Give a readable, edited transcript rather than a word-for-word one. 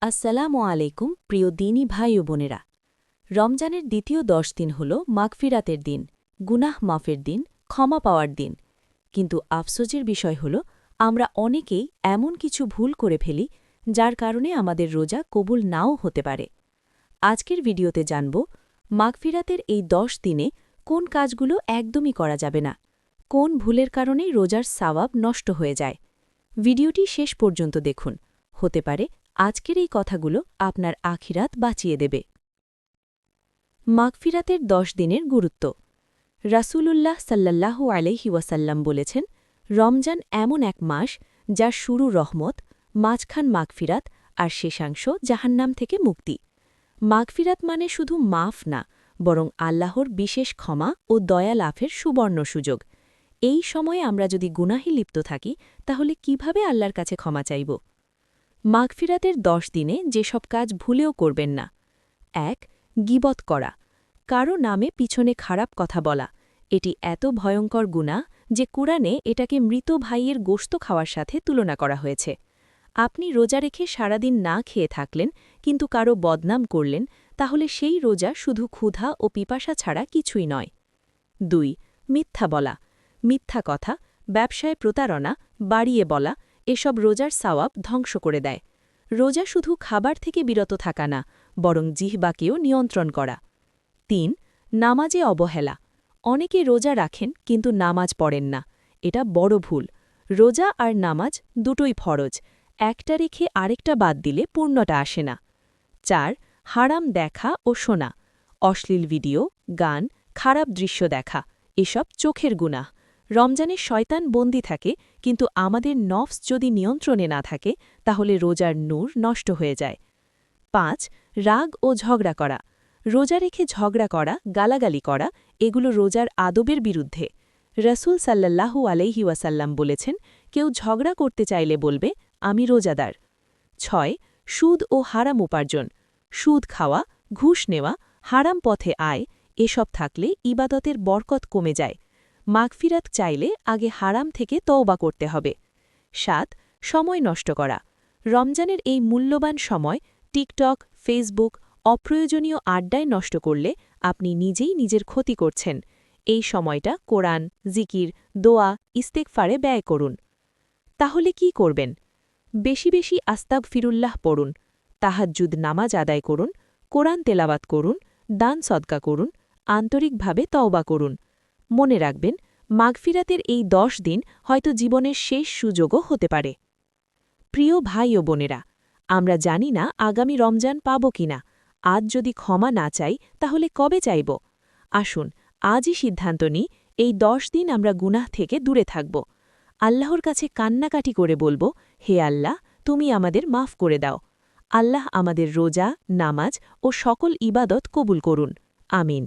আসসালামু আলাইকুম প্রিয় দিনী ভাই ও বোনেরা। রমজানের দ্বিতীয় ১০ দিন হল মাগফিরাতের দিন, গুনাহ মাফের দিন, ক্ষমা পাওয়ার দিন। কিন্তু আফসোসের বিষয় হল আমরা অনেকেই এমন কিছু ভুল করে ফেলি যার কারণে আমাদের রোজা কবুল নাও হতে পারে। আজকের ভিডিওতে জানব মাগফিরাতের এই ১০ দিনে কোন কাজগুলো একদমই করা যাবে না, কোন ভুলের কারণেই রোজার সাওয়াব নষ্ট হয়ে যায়। ভিডিওটি শেষ পর্যন্ত দেখুন, হতে পারে আজকের এই কথাগুলো আপনার আখিরাত বাঁচিয়ে দেবে। মাগফিরাতের ১০ দিনের গুরুত্ব। রাসূলুল্লাহ সাল্লাল্লাহু আলাইহি ওয়াসাল্লাম বলেছেন, রমজান এমন এক মাস যার শুরু রহমত, মাঝখান মাগফিরাত আর শেষাংশ জাহান্নাম থেকে মুক্তি। মাগফিরাত মানে শুধু মাফ না, বরং আল্লাহর বিশেষ ক্ষমা ও দয়া লাভের সুবর্ণ সুযোগ। এই সময়ে আমরা যদি গুনাহে লিপ্ত থাকি তাহলে কিভাবে আল্লাহর কাছে ক্ষমা চাইব? মাগফিরাতের ১০ দিনে যেসব কাজ ভুলেও করবেন না। ১. গীবত করা, কারো নামে পিছনে খারাপ কথা বলা। এটি এত ভয়ঙ্কর গুনাহ যে কুরআনে এটাকে মৃত ভাইয়ের গোশত খাওয়ার সাথে তুলনা করা হয়েছে। আপনি রোজা রেখে সারাদিন না খেয়ে থাকলেন কিন্তু কারো বদনাম করলেন, তাহলে সেই রোজা শুধু ক্ষুধা ও পিপাসা ছাড়া কিছুই নয়। ২. মিথ্যা বলা, মিথ্যা কথা, ব্যবসায় প্রতারণা, বাড়িয়ে বলা, এসব রোজার সাওয়াব ধ্বংস করে দেয়। রোজা শুধু খাবার থেকে বিরত থাকা না, বরং জিহ্বাকেও নিয়ন্ত্রণ করা। ৩. নামাজে অবহেলা, অনেকে রোজা রাখেন কিন্তু নামাজ পড়েন না। এটা বড় ভুল। রোজা আর নামাজ দুটোই ফরজ, একটা রেখে আরেকটা বাদ দিলে পূর্ণটা আসে না। ৪. হারাম দেখা ও শোনা, অশ্লীল ভিডিও, গান, খারাপ দৃশ্য দেখা, এসব চোখের গুনাহ। রমজানে শয়তান বন্দী থাকে, কিন্তু আমাদের নফস যদি নিয়ন্ত্রণে না থাকে তাহলে রোজার নূর নষ্ট হয়ে যায়। ৫. রাগ ও ঝগড়া করা, রোজা রেখে ঝগড়া করা, গালাগালি করা, এগুলো রোজার আদবের বিরুদ্ধে। রাসূল সাল্লাল্লাহু আলাইহি ওয়াসাল্লাম বলেছেন, কেউ ঝগড়া করতে চাইলে বলবে, আমি রোজাদার। ৬. সুদ ও হারাম উপার্জন, সুদ খাওয়া, ঘুষ নেওয়া, হারাম পথে আয়, এসব থাকলে ইবাদতের বরকত কমে যায়। মাগফিরাত চাইলে আগে হারাম থেকে তওবা করতে হবে। ৭. সময় নষ্ট করা, রমজানের এই মূল্যবান সময় টিকটক, ফেসবুক, অপ্রয়োজনীয় আড্ডায় নষ্ট করলে আপনি নিজেই নিজের ক্ষতি করছেন। এই সময়টা কোরআন, জিকির, দোয়া, ইস্তেগফারে ব্যয় করুন। তাহলে কি করবেন? বেশি বেশি আস্তাগফিরুল্লাহ পড়ুন, তাহাজ্জুদ নামাজ আদায় করুন, কোরআন তেলাওয়াত করুন, দান সদকা করুন, আন্তরিকভাবে তওবা করুন। মনে রাখবেন, মাগফিরাতের এই ১০ দিন হয়তো জীবনের শেষ সুযোগও হতে পারে। প্রিয় ভাই ও বোনেরা, আমরা জানি না আগামী রমজান পাব কিনা। আজ যদি ক্ষমা না চাই তাহলে কবে চাইব? আসুন আজই সিদ্ধান্ত নিই, এই ১০ দিন আমরা গুনাহ থেকে দূরে থাকব। আল্লাহর কাছে কান্নাকাটি করে বলব, হে আল্লাহ, তুমি আমাদের মাফ করে দাও। আল্লাহ আমাদের রোজা, নামাজ ও সকল ইবাদত কবুল করুন। আমিন।